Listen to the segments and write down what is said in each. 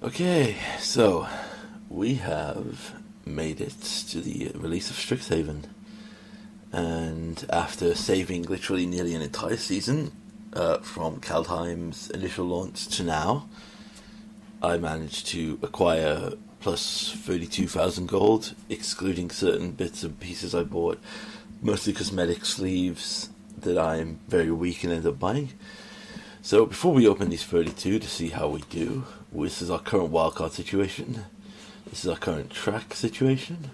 Okay, so we have made it to the release of Strixhaven, and after saving literally nearly an entire season from Kaldheim's initial launch to now, I managed to acquire plus 32,000 gold, excluding certain bits and pieces I bought, mostly cosmetic sleeves that I'm very weak and end up buying. So before we open these 32 to see how we do, this is our current wildcard situation. This is our current track situation.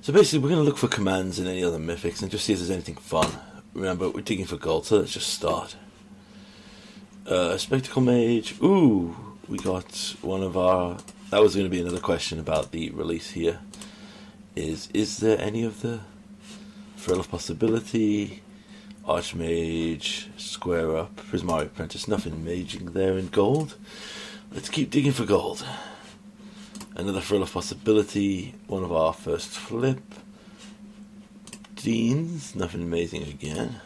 So basically we're going to look for commands in any other mythics and just see if there's anything fun. Remember, we're digging for gold, so let's just start. Spectacle Mage. Ooh, we got one of our... That was going to be another question about the release here. Is there any of the Thrill of Possibility, Archmage, Square Up, Prismari Apprentice? Nothing maging there in gold. Let's keep digging for gold. Another Thrill of Possibility, one of our first flip. Deans, nothing amazing again.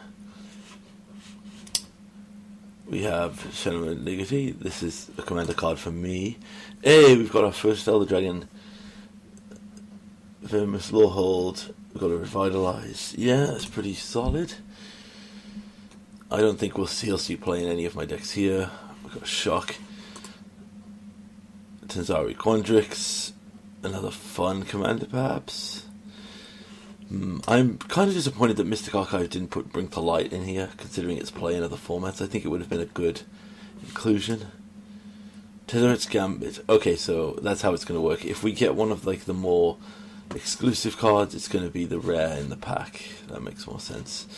We have Shadow Legacy. This is a commander card for me. Hey, we've got our first Elder Dragon. Vermis Lawhold. We've got a Revitalize. Yeah, that's pretty solid. I don't think we'll see playing any of my decks here. We've got Shock. Tanzari Quandrix. Another fun commander, perhaps. I'm kind of disappointed that Mystic Archive didn't put Bring to Light in here, considering its play in other formats. I think it would have been a good inclusion. Tezzeret's Gambit. Okay, so that's how it's going to work. If we get one of like the more exclusive cards, it's going to be the rare in the pack. That makes more sense.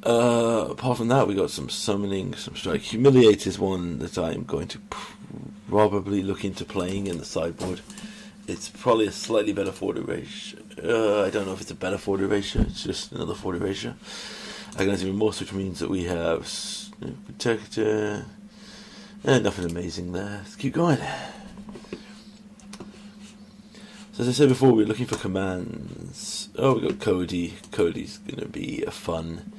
Apart from that, we got some Summoning, some Strike. Humiliate is one that I'm going to probably look into playing in the sideboard. It's probably a slightly better 40 ratio. I don't know if it's a better 40 ratio. It's just another 40 ratio. Agonize Remorse, which means that we have Protector. Nothing amazing there. Let's keep going. So as I said before, we're looking for commands. Oh, we got Cody. Cody's going to be a fun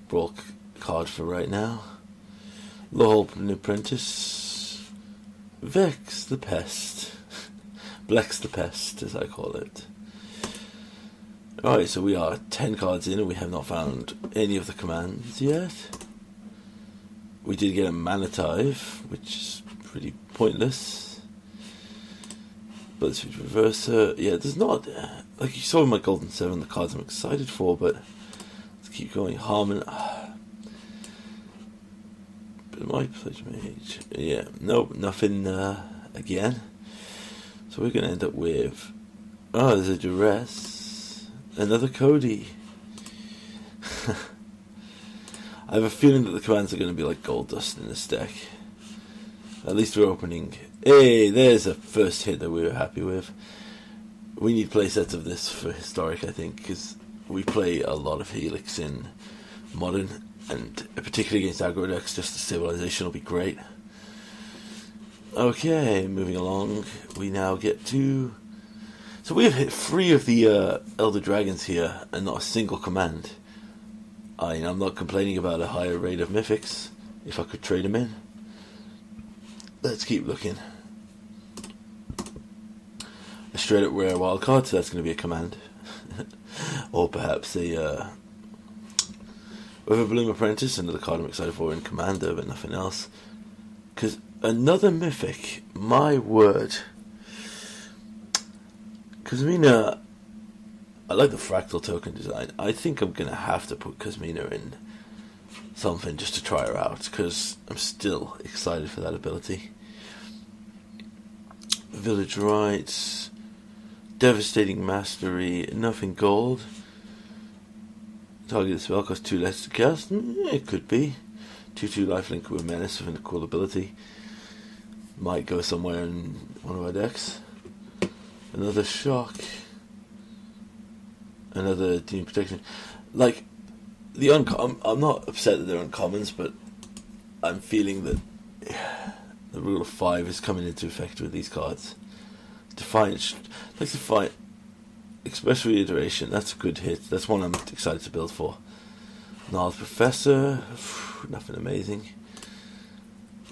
brawl card for right now. Lawhold Apprentice. Vex the Pest. Blex the Pest, as I call it. Alright, so we are 10 cards in and we have not found any of the commands yet. We did get a Manative, which is pretty pointless. But Switch Reverser, yeah, there's not... Like you saw in my Golden 7, the cards I'm excited for, but let's keep going. Harmon... Mike Pledge Mage. Yeah, nope, nothing again. So we're going to end up with... Oh, there's a Duress. Another Cody. I have a feeling that the commands are going to be like gold dust in this deck. At least we're opening... Hey, there's a first hit that we were happy with. We need playsets of this for Historic, I think, because we play a lot of Helix in Modern, and particularly against aggro decks, just the Civilization will be great. Okay, moving along, we now get to... So we have hit 3 of the Elder Dragons here, and not a single command. I'm not complaining about a higher rate of Mythics, if I could trade them in. Let's keep looking. A straight up rare wildcard, so that's going to be a command. Or perhaps a... Overbloom Apprentice, another card I'm excited for in Commander, but nothing else. Because another Mythic, my word. Kazmina, I like the fractal token design. I think I'm going to have to put Kazmina in something just to try her out, because I'm still excited for that ability. Village Rites, Devastating Mastery, nothing gold. Target spell costs 2 less to cast. It could be. 2/2 lifelink with Menace with a cool ability. Might go somewhere in one of our decks. Another Shock. Another Team Protection. Like, I'm not upset that they're uncommons, but I'm feeling that the rule of 5 is coming into effect with these cards. Defiant, Express Reiteration, that's a good hit. That's one I'm excited to build for. Gnarled Professor, nothing amazing.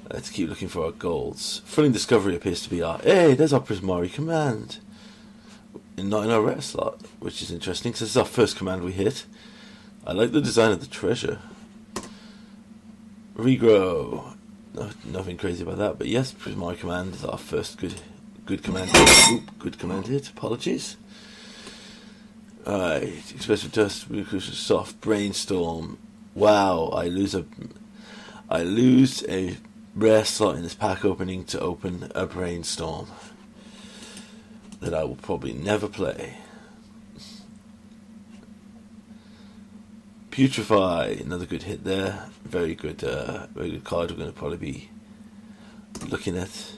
Let's keep looking for our golds. Thrilling Discovery appears to be our... Hey, there's our Prismari command. Not in our rare slot, which is interesting, because this is our first command we hit. I like the design of the treasure. Regrow. No, nothing crazy about that, but yes, Prismari command is our first good command hit. Oop, good command hit, apologies. Alright, Expressive Dust, Soft, Brainstorm. Wow, I lose a rare slot in this pack opening to open a Brainstorm that I will probably never play. Putrefy, another good hit there. Very good card. We're going to probably be looking at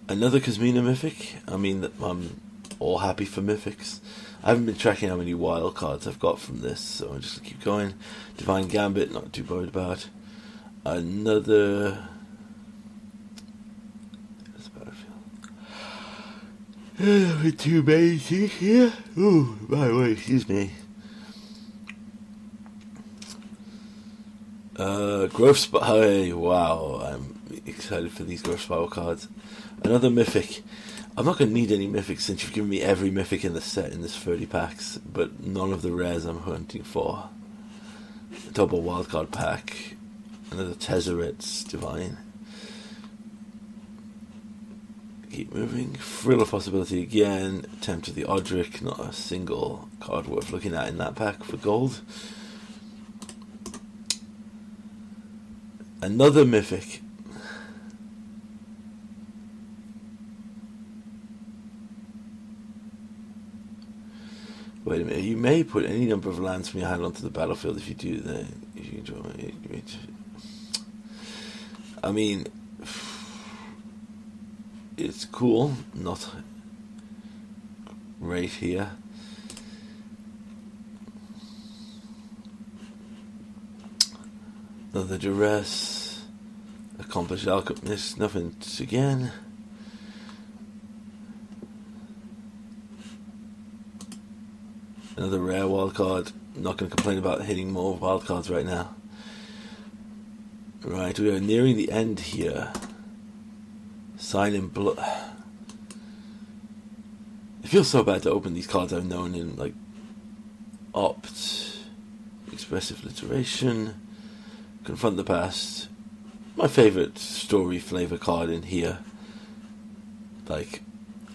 another Kazmina Mythic. I mean, I'm all happy for Mythics. I haven't been tracking how many wild cards I've got from this, so I'm just going to keep going. Divine Gambit, not too worried about. Another... too basic here. Ooh, by the way, excuse me. Growth Spiral. Wow, I'm excited for these Growth Spiral cards. Another Mythic. I'm not going to need any Mythics since you've given me every Mythic in the set in this 30 packs, but none of the rares I'm hunting for. A double wildcard pack. Another Tezzeret's Divine. Keep moving. Thrill of Possibility again. Attempt of the Odric. Not a single card worth looking at in that pack for gold. Another Mythic. Wait a minute. You may put any number of lands from your hand onto the battlefield if you do that. If you enjoy it. I mean, it's cool, not right here. Another Duress, Accomplished Alchemist, nothing again. Another rare wildcard. Not going to complain about hitting more wildcards right now. Right, we are nearing the end here. Sign in Blood. It feels so bad to open these cards I've known in, like, Opt, Expressive Literation, Confront the Past. My favourite story flavour card in here. Like,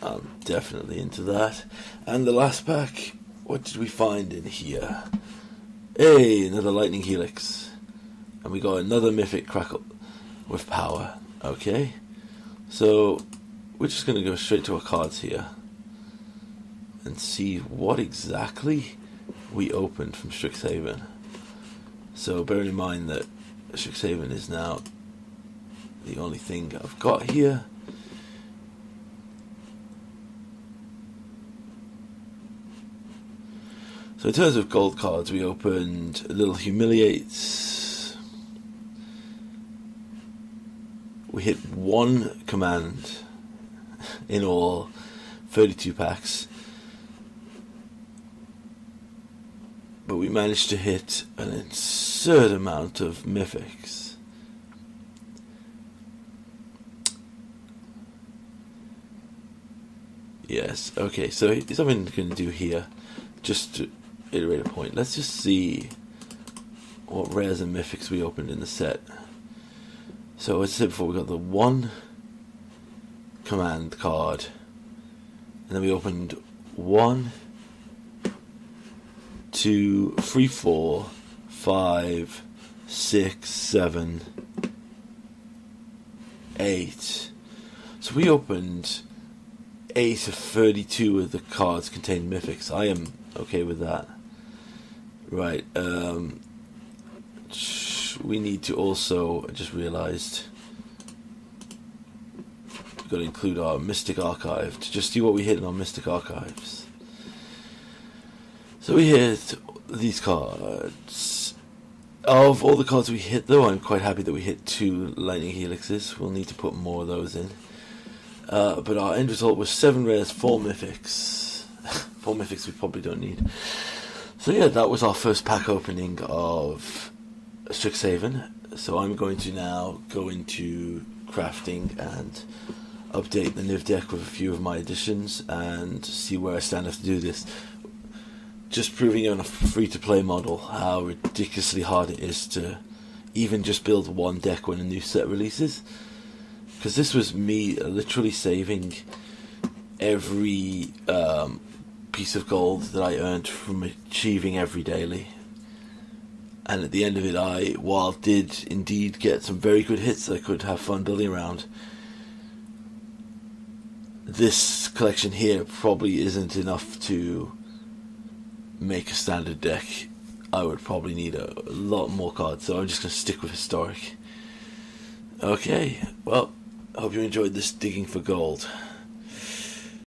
I'm definitely into that. And the last pack, what did we find in here? Hey, another Lightning Helix. And we got another Mythic Crackle with power. Okay. So, we're just going to go straight to our cards here and see what exactly we opened from Strixhaven. So, bearing in mind that Strixhaven is now the only thing I've got here. So, in terms of gold cards, we opened a little Humiliates. We hit one command in all 32 packs, but we managed to hit an absurd amount of Mythics. Yes, okay, so here's something I'm going to do here, just to iterate a point. Let's just see what rares and Mythics we opened in the set. So as I said before, we got the one command card, and then we opened 1, 2, 3, 4, 5, 6, 7, 8. So we opened 8 of 32 of the cards contain Mythics. I am okay with that. Right, we need to also, I just realised, we've got to include our Mystic Archive to just see what we hit in our Mystic Archives. So we hit these cards. Of all the cards we hit, though, I'm quite happy that we hit 2 Lightning Helixes. We'll need to put more of those in. But our end result was 7 rares, 4 Mythics. 4 Mythics we probably don't need. So yeah, that was our first pack opening of Strixhaven. So I'm going to now go into crafting and update the Niv deck with a few of my additions and see where I stand after do this. Just proving on a free-to-play model how ridiculously hard it is to even just build one deck when a new set releases. Because this was me literally saving every piece of gold that I earned from achieving every daily. And at the end of it, while did indeed get some very good hits that I could have fun building around, this collection here probably isn't enough to make a standard deck. I would probably need a lot more cards, so I'm just going to stick with historic. Okay, well, I hope you enjoyed this digging for gold.